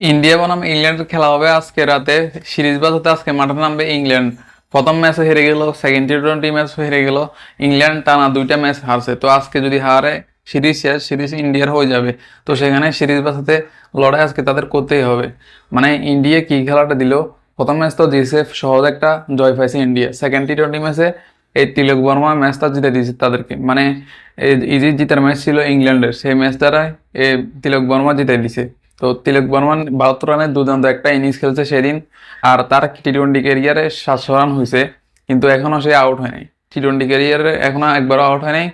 India বনাম ইংল্যান্ডের খেলা হবে আজকে রাতে। সিরিজ বাজ হতে আজকে মাঠে নামবে ইংল্যান্ড। প্রথম ম্যাচে হেরে গেল, সেকেন্ড টি-20 ম্যাচ হেরে গেল। ইংল্যান্ড টানা দুইটা ম্যাচ হারছে, তো আজকে যদি হারে সিরিজ শেষ, সিরিজ ইন্ডিয়ার হয়ে যাবে। তো সেখানে সিরিজ বাঁচাতে লড়াই আজকে তাদের করতেই হবে। মানে ইন্ডিয়া কি খেলাটা দিল, প্রথম ম্যাচ তো জিতছে, সহজ একটা জয় পাইছে ইন্ডিয়া। সেকেন্ড টি-20 ম্যাচে এই তিলক বর্মা ম্যাচটা জিতে দিয়েছে তাদেরকে। মানে ইজি জিতার ম্যাচ ছিল ইংল্যান্ডের, সেই ম্যাচটারাই তিলক বর্মা জিতে দিছে। তো তিলক বর্মন 72 রানের দুর্দান্ত একটা ইনিংস খেলছে সেদিন। আর তার টি-20 ক্যারিয়ারে 700 রান হয়েছে, কিন্তু এখনো সে আউট হয় নাই। টি-20 ক্যারিয়ারে এখনো একবারও আউট হয় নাই,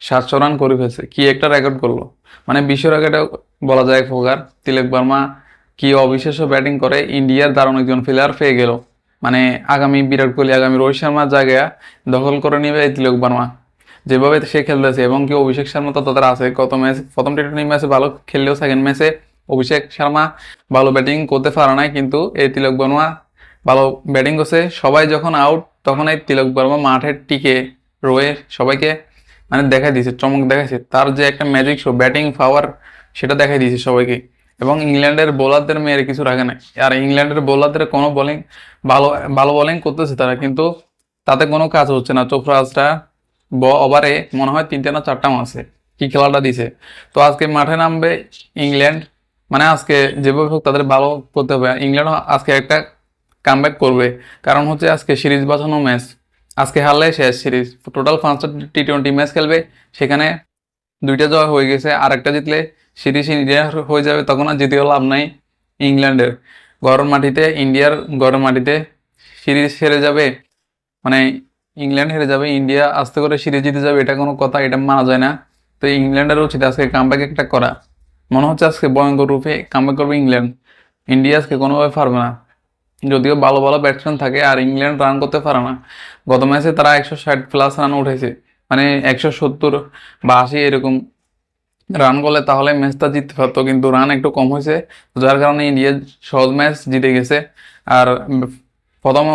700 রান করে ফেলছে। কি একটা রেকর্ড করলো, মানে বিশ্ব রেকর্ডে বলা যায় প্রকার। তিলক বর্মা কি অবিশ্বাস্য ব্যাটিং করে, ইন্ডিয়ার দারুণ একজন প্লেয়ার পেয়ে গেল। মানে আগামী বিরাট কোহলি, আগামী রোহিত শর্মার জায়গা দখল করে নিবে এই তিলক বর্মা, যেভাবে সে খেলতেছে। এবং কি অভিষেক শর্মা তো তাদের আছে, কত ম্যাচ প্রথম টি-20 ম্যাচে ভালো খেললেও সেকেন্ড ম্যাচে অভিষেক শর্মা ভালো ব্যাটিং করতে পারে নাই, কিন্তু এই তিলক বর্মা ভালো ব্যাটিং করছে। সবাই যখন আউট, তখন এই তিলক বর্মা মাঠে টিকে রয়ে সবাইকে মানে দেখাই দিয়েছে, চমক দেখাইছে। তার যে একটা ম্যাজিক শো, ব্যাটিং পাওয়ার, সেটা দেখাই দিয়েছে সবাইকে। এবং ইংল্যান্ডের বোলারদের মেয়ের কিছু রাখে নাই। আর ইংল্যান্ডের বোলারদের কোনো বোলিং ভালো ভালো বোলিং করতেছে তারা, কিন্তু তাতে কোনো কাজ হচ্ছে না। চোপড়া আজটা ওভারে মনে হয় 3টে না 4টা মারছে, কি খেলাটা দিছে। তো আজকে মাঠে নামবে ইংল্যান্ড। মানে আজকে যেভাবে হোক তাদের ভালো করতে হবে। ইংল্যান্ড আজকে একটা কামব্যাক করবে, কারণ হচ্ছে আজকে সিরিজ বাঁচানো ম্যাচ। আজকে হারলে শেষ সিরিজ। টোটাল 5টা টি-20 ম্যাচ খেলবে, সেখানে 2টা জয় হয়ে গেছে, আর একটা জিতলে সিরিজ ইন্ডিয়া হয়ে যাবে। তখন আর জিতেও লাভ নাই ইংল্যান্ডের। ঘরের মাটিতে, ইন্ডিয়ার ঘরের মাটিতে সিরিজ হেরে যাবে, মানে ইংল্যান্ড হেরে যাবে, ইন্ডিয়া আস্তে করে সিরিজ জিতে যাবে, এটা কোনো কথা, এটা মানা যায় না। তো ইংল্যান্ডের উচিত আজকে কামব্যাক একটা করা। মনে হচ্ছে আজকে ভয়ঙ্কর রূপে কামব্যাক করবে ইংল্যান্ড। ইন্ডিয়া আজকে কোনোভাবে পারবে না, যদিও ভালো ভালো ব্যাটসম্যান থাকে, আর ইংল্যান্ড রান করতে পারে না। গত ম্যাচে তারা 160+ রান উঠেছে, মানে 170 বা 80 এরকম রান করলে তাহলে ম্যাচটা জিততে পারতো, কিন্তু রান একটু কম হয়েছে, যার কারণে ইন্ডিয়া সহজ ম্যাচ জিতে গেছে। আর প্রথমে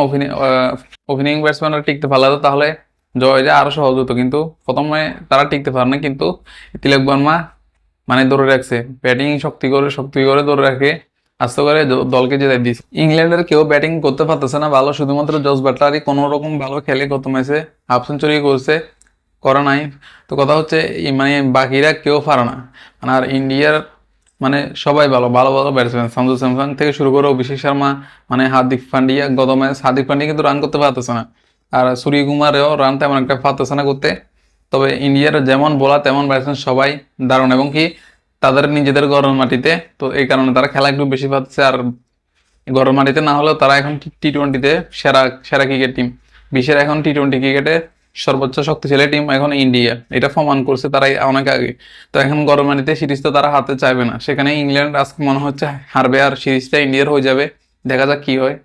ওপেনিং ব্যাটসম্যানরা টিকতে পারলে তাহলে জয়টা আরো সহজ হতো, কিন্তু প্রথমে তারা টিকতে পারে না। কিন্তু তিলক বর্মা মানে ধরে রাখছে, ব্যাটিং শক্তি করে শক্তি করে ধরে রাখে, আস্তে করে দলকে জেতাই দিয়েছে। ইংল্যান্ডের কেউ ব্যাটিং করতে পারতেছে না ভালো, শুধুমাত্র জস বাটলারই কোনো রকম ভালো খেলে, গত ম্যাচে হাফ সেঞ্চুরি করছে, করা নাই। তো কথা হচ্ছে মানে বাকিরা কেউ পারে না। মানে আর ইন্ডিয়ার মানে সবাই ভালো ভালো ভালো ব্যাটসম্যান, সঞ্জু স্যামসং থেকে শুরু করে অভিষেক শর্মা, মানে হার্দিক পান্ডিয়া। গত ম্যাচ হার্দিক পান্ডিয়া কিন্তু রান করতে পারতেছে না, আর সূর্যকুমারেও রান তেমন একটা পারতেছে না করতে। তবে ইন্ডিয়ার যেমন বোলার তেমন ব্যাটসম্যান সবাই দারুণ, এবং কি তাদের নিজেদের ঘরের মাটিতে, তো এই কারণে তারা খেলা একটু বেশি পাচ্ছে। আর ঘরের মাটিতে না হলেও তারা এখন টি-20-তে সেরা সেরা ক্রিকেট টিম। বিশ্বের এখন টি-20 ক্রিকেটে সর্বোচ্চ শক্তিশালী টিম এখন ইন্ডিয়া, এটা প্রমাণ করছে তারাই অনেক আগে। তো এখন ঘরের মাটিতে সিরিজ তো তারা হাতে চাইবে না, সেখানে ইংল্যান্ড আজকে মনে হচ্ছে হারবে, আর সিরিজটা ইন্ডিয়ার হয়ে যাবে। দেখা যাক কি হয়।